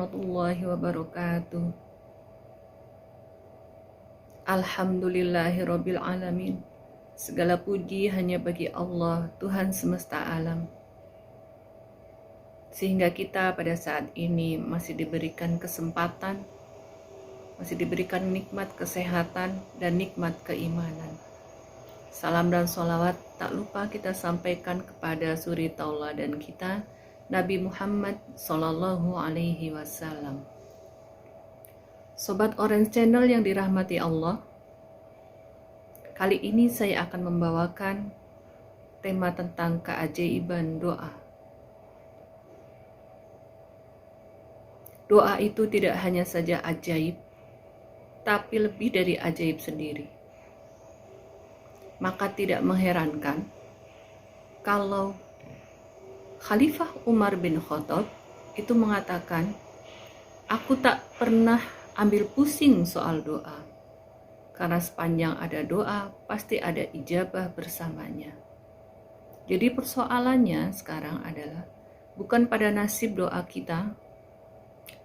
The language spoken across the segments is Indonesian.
warahmatullahi wabarakatuh. Alhamdulillahirabbil alamin. Segala puji hanya bagi Allah, Tuhan semesta alam. Sehingga kita pada saat ini masih diberikan kesempatan, masih diberikan nikmat kesehatan dan nikmat keimanan. Salam dan sholawat tak lupa kita sampaikan kepada suri tauladan kita, Nabi Muhammad Sallallahu Alaihi Wasallam. Sobat Orange Channel yang dirahmati Allah, kali ini saya akan membawakan tema tentang keajaiban doa. Doa itu tidak hanya saja ajaib, tapi lebih dari ajaib sendiri. Maka tidak mengherankan kalau Khalifah Umar bin Khattab itu mengatakan, aku tak pernah ambil pusing soal doa, karena sepanjang ada doa pasti ada ijabah bersamanya. Jadi persoalannya sekarang adalah bukan pada nasib doa kita,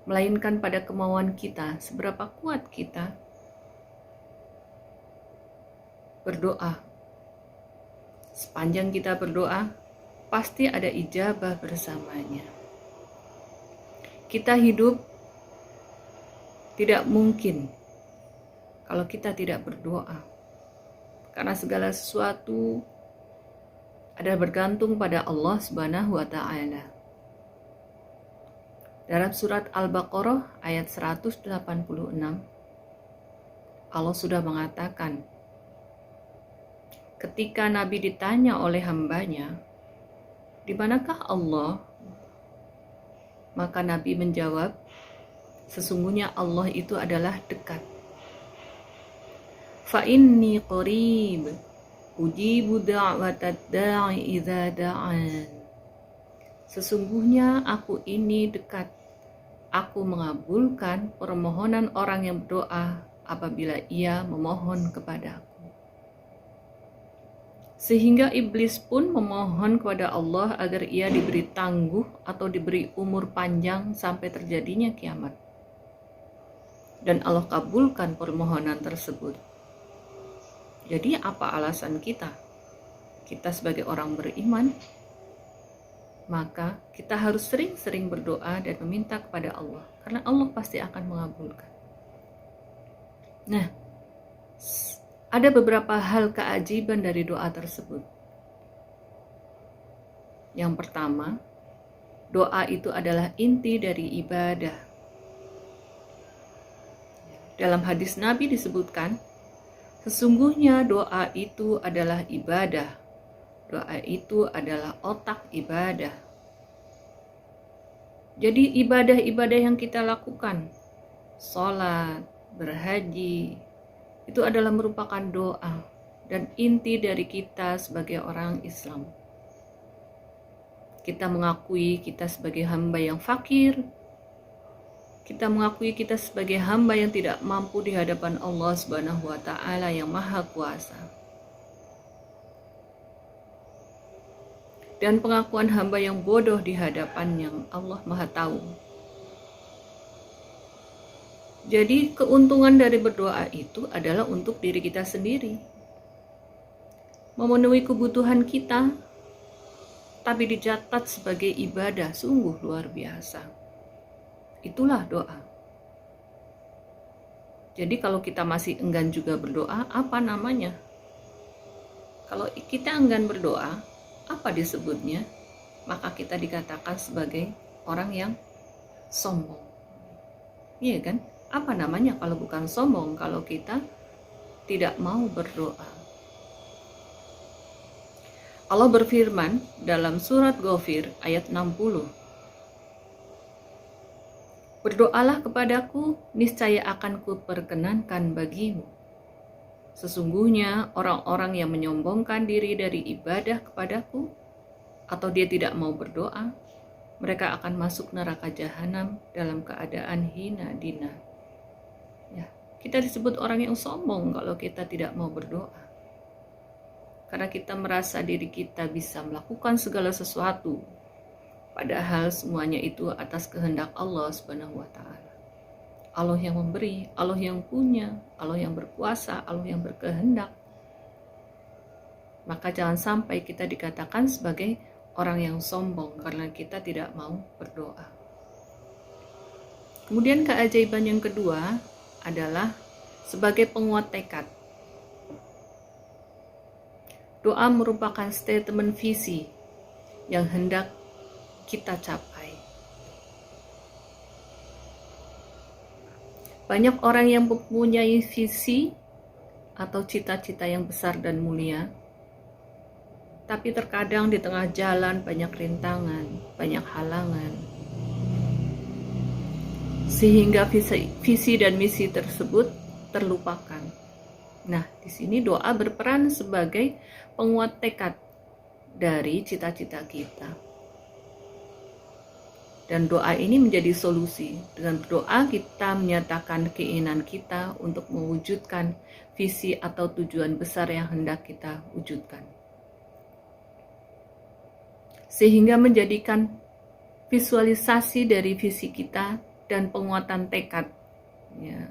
melainkan pada kemauan kita, seberapa kuat kita berdoa. Sepanjang kita berdoa, pasti ada ijabah bersamanya. Kita hidup tidak mungkin kalau kita tidak berdoa, karena segala sesuatu ada bergantung pada Allah Subhanahu wa Ta'ala. Dalam surat Al-Baqarah ayat 186, Allah sudah mengatakan, ketika Nabi ditanya oleh hambanya, di manakah Allah? Maka Nabi menjawab, sesungguhnya Allah itu adalah dekat. Fa inni qarib, ujibu da'watad da'i idza da'an. Sesungguhnya aku ini dekat. Aku mengabulkan permohonan orang yang berdoa apabila ia memohon kepadaku. Sehingga iblis pun memohon kepada Allah agar ia diberi tangguh atau diberi umur panjang sampai terjadinya kiamat. Dan Allah kabulkan permohonan tersebut. Jadi apa alasan kita? Kita sebagai orang beriman, maka kita harus sering-sering berdoa dan meminta kepada Allah, karena Allah pasti akan mengabulkan. Nah, ada beberapa hal keajaiban dari doa tersebut. Yang pertama, doa itu adalah inti dari ibadah. Dalam hadis Nabi disebutkan, sesungguhnya doa itu adalah ibadah. Doa itu adalah otak ibadah. Jadi ibadah-ibadah yang kita lakukan, sholat, berhaji, itu adalah merupakan doa dan inti dari kita sebagai orang Islam. Kita mengakui kita sebagai hamba yang fakir. Kita mengakui kita sebagai hamba yang tidak mampu di hadapan Allah Subhanahu wa Ta'ala yang Maha Kuasa. Dan pengakuan hamba yang bodoh di hadapan yang Allah Maha Tahu. Jadi keuntungan dari berdoa itu adalah untuk diri kita sendiri. Memenuhi kebutuhan kita, tapi dicatat sebagai ibadah, sungguh luar biasa. Itulah doa. Jadi kalau kita masih enggan juga berdoa, apa namanya? Kalau kita enggan berdoa, apa disebutnya? Maka kita dikatakan sebagai orang yang sombong. Iya kan? Apa namanya kalau bukan sombong kalau kita tidak mau berdoa? Allah berfirman dalam surat Ghafir ayat 60. Berdoalah kepadaku, niscaya akan kuperkenankan bagimu. Sesungguhnya orang-orang yang menyombongkan diri dari ibadah kepadaku, atau dia tidak mau berdoa, mereka akan masuk neraka jahanam dalam keadaan hina dina. Ya, kita disebut orang yang sombong kalau kita tidak mau berdoa. Karena kita merasa diri kita bisa melakukan segala sesuatu. Padahal semuanya itu atas kehendak Allah Subhanahu wa Ta'ala. Allah yang memberi, Allah yang punya, Allah yang berkuasa, Allah yang berkehendak. Maka jangan sampai kita dikatakan sebagai orang yang sombong karena kita tidak mau berdoa. Kemudian keajaiban yang kedua adalah sebagai penguat tekad. Doa merupakan statement visi yang hendak kita capai. Banyak orang yang mempunyai visi atau cita-cita yang besar dan mulia, tapi terkadang di tengah jalan banyak rintangan, banyak halangan, sehingga visi dan misi tersebut terlupakan. Nah, di sini doa berperan sebagai penguat tekad dari cita-cita kita. Dan doa ini menjadi solusi. Dengan berdoa kita menyatakan keinginan kita untuk mewujudkan visi atau tujuan besar yang hendak kita wujudkan. Sehingga menjadikan visualisasi dari visi kita dan penguatan tekad. Ya.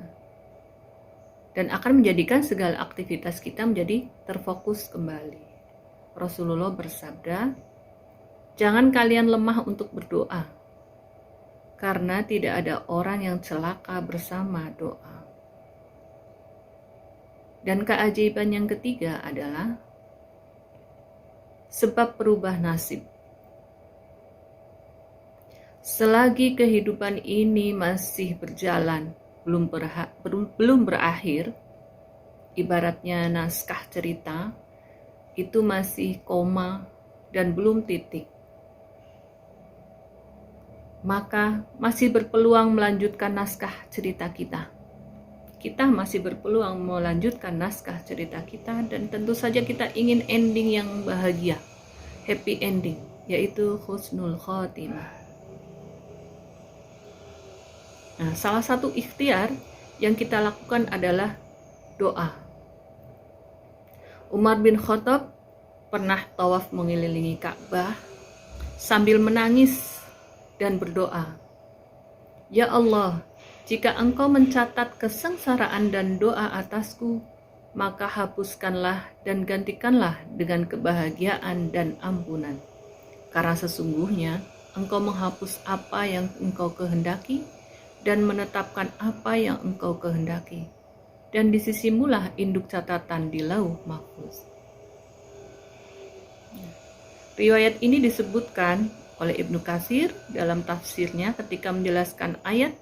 Dan akan menjadikan segala aktivitas kita menjadi terfokus kembali. Rasulullah bersabda, "Jangan kalian lemah untuk berdoa, karena tidak ada orang yang celaka bersama doa." Dan keajaiban yang ketiga adalah sebab perubah nasib. Selagi kehidupan ini masih berjalan, belum berakhir, ibaratnya naskah cerita, itu masih koma dan belum titik, maka masih berpeluang melanjutkan naskah cerita kita. Kita masih berpeluang melanjutkan naskah cerita kita, dan tentu saja kita ingin ending yang bahagia, happy ending, yaitu husnul khotimah. Nah, salah satu ikhtiar yang kita lakukan adalah doa. Umar bin Khattab pernah tawaf mengelilingi Ka'bah sambil menangis dan berdoa, "Ya Allah, jika Engkau mencatat kesengsaraan dan doa atasku, maka hapuskanlah dan gantikanlah dengan kebahagiaan dan ampunan. Karena sesungguhnya Engkau menghapus apa yang Engkau kehendaki dan menetapkan apa yang Engkau kehendaki. Dan di sisimulah induk catatan di lauh mahfuz." Riwayat ini disebutkan oleh Ibnu Katsir dalam tafsirnya ketika menjelaskan ayat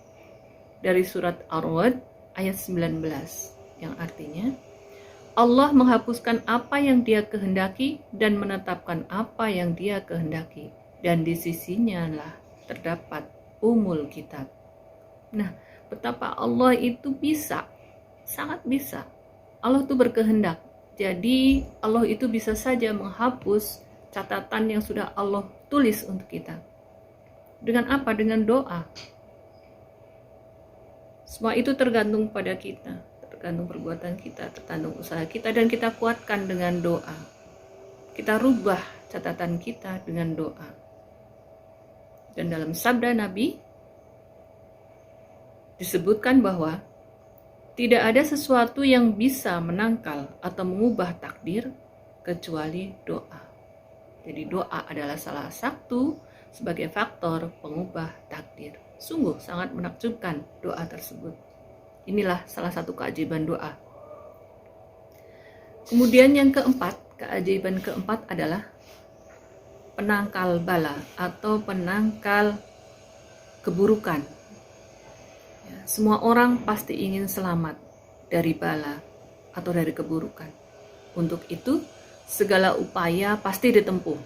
dari surat Ar-Ra'd ayat 19, yang artinya Allah menghapuskan apa yang Dia kehendaki dan menetapkan apa yang Dia kehendaki, dan di sisinya lah terdapat umul kitab. Nah, betapa Allah itu bisa, sangat bisa. Allah itu berkehendak. Jadi Allah itu bisa saja menghapus catatan yang sudah Allah tulis untuk kita. Dengan apa? Dengan doa. Semua itu tergantung pada kita, tergantung perbuatan kita, tergantung usaha kita, dan kita kuatkan dengan doa. Kita rubah catatan kita dengan doa. Dan dalam sabda Nabi disebutkan bahwa tidak ada sesuatu yang bisa menangkal atau mengubah takdir kecuali doa. Jadi doa adalah salah satu sebagai faktor pengubah takdir. Sungguh sangat menakjubkan doa tersebut. Inilah salah satu keajaiban doa. Kemudian yang keempat, keajaiban keempat adalah penangkal bala atau penangkal keburukan. Ya, semua orang pasti ingin selamat dari bala atau dari keburukan. Untuk itu, segala upaya pasti ditempuh.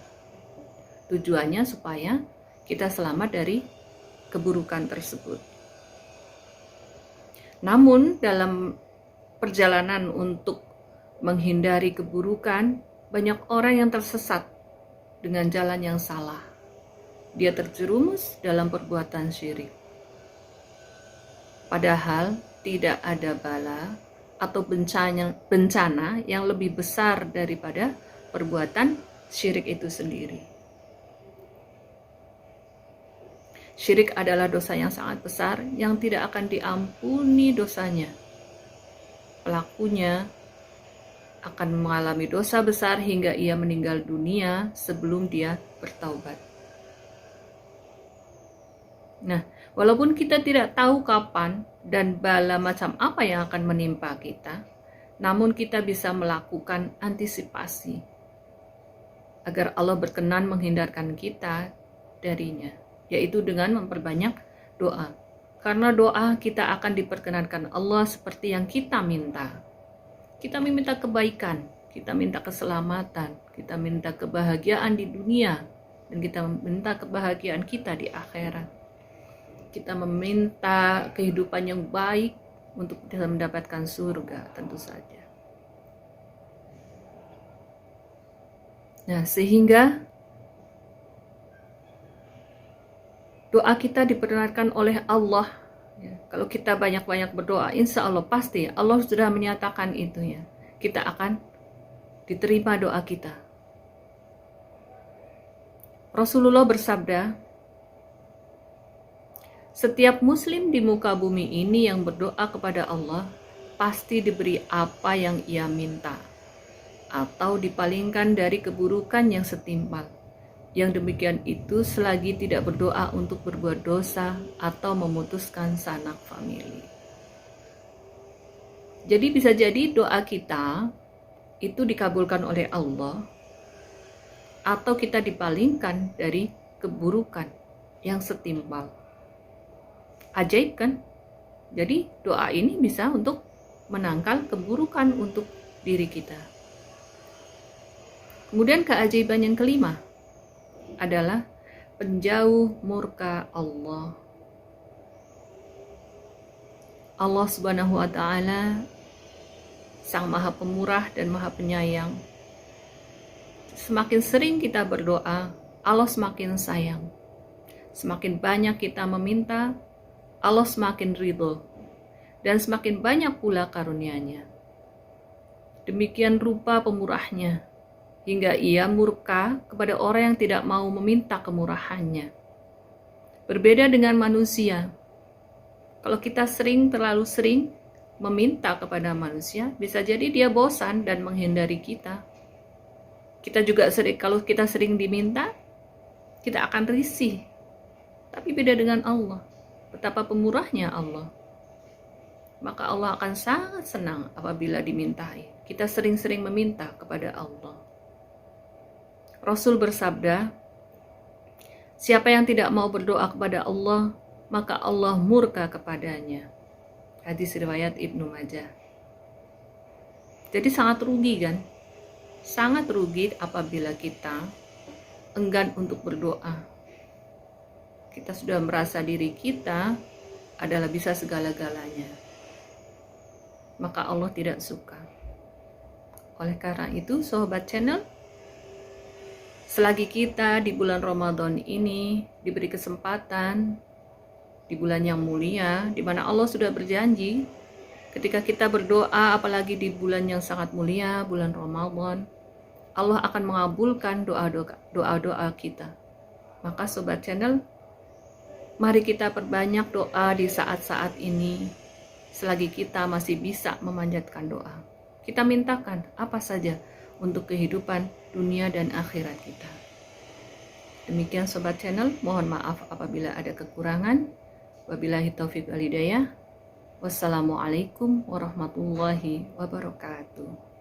Tujuannya supaya kita selamat dari keburukan tersebut. Namun dalam perjalanan untuk menghindari keburukan, banyak orang yang tersesat dengan jalan yang salah. Dia terjerumus dalam perbuatan syirik. Padahal tidak ada bala atau bencana yang lebih besar daripada perbuatan syirik itu sendiri. Syirik adalah dosa yang sangat besar yang tidak akan diampuni dosanya. Pelakunya akan mengalami dosa besar hingga ia meninggal dunia sebelum dia bertaubat. Nah, walaupun kita tidak tahu kapan dan bala macam apa yang akan menimpa kita, namun kita bisa melakukan antisipasi agar Allah berkenan menghindarkan kita darinya, yaitu dengan memperbanyak doa. Karena doa kita akan diperkenankan Allah seperti yang kita minta. Kita meminta kebaikan, kita minta keselamatan, kita minta kebahagiaan di dunia, dan kita meminta kebahagiaan kita di akhirat. Kita meminta kehidupan yang baik untuk bisa mendapatkan surga, tentu saja. Nah, sehingga doa kita diperkenankan oleh Allah. Ya, kalau kita banyak-banyak berdoa, insya Allah pasti Allah sudah menyatakan itu ya. Kita akan diterima doa kita. Rasulullah bersabda, setiap muslim di muka bumi ini yang berdoa kepada Allah pasti diberi apa yang ia minta atau dipalingkan dari keburukan yang setimpal. Yang demikian itu selagi tidak berdoa untuk berbuat dosa atau memutuskan sanak famili. Jadi bisa jadi doa kita itu dikabulkan oleh Allah atau kita dipalingkan dari keburukan yang setimpal. Ajaib kan? Jadi doa ini bisa untuk menangkal keburukan untuk diri kita. Kemudian keajaiban yang kelima adalah penjauh murka Allah. Allah Subhanahu wa Ta'ala Sang Maha Pemurah dan Maha Penyayang. Semakin sering kita berdoa, Allah semakin sayang. Semakin banyak kita meminta, Allah semakin ridho. Dan semakin banyak pula karunia-Nya. Demikian rupa pemurahnya, hingga ia murka kepada orang yang tidak mau meminta kemurahannya. Berbeda dengan manusia. Kalau kita terlalu sering meminta kepada manusia, bisa jadi dia bosan dan menghindari kita. Kita juga kalau kita sering diminta, kita akan risih. Tapi beda dengan Allah. Betapa pemurahnya Allah. Maka Allah akan sangat senang apabila dimintai. Kita sering-sering meminta kepada Allah. Rasul bersabda, siapa yang tidak mau berdoa kepada Allah, maka Allah murka kepadanya. Hadis riwayat Ibnu Majah. Jadi sangat rugi kan? Sangat rugi apabila kita enggan untuk berdoa. Kita sudah merasa diri kita adalah bisa segala-galanya. Maka Allah tidak suka. Oleh karena itu, sahabat channel, selagi kita di bulan Ramadan ini diberi kesempatan, di bulan yang mulia, di mana Allah sudah berjanji, ketika kita berdoa, apalagi di bulan yang sangat mulia, bulan Ramadan, Allah akan mengabulkan doa-doa kita. Maka sobat channel, mari kita perbanyak doa di saat-saat ini, selagi kita masih bisa memanjatkan doa. Kita mintakan apa saja untuk kehidupan dunia dan akhirat kita. Demikian sobat channel, mohon maaf apabila ada kekurangan. Wabillahi taufiq wal hidayah. Wassalamualaikum warahmatullahi wabarakatuh.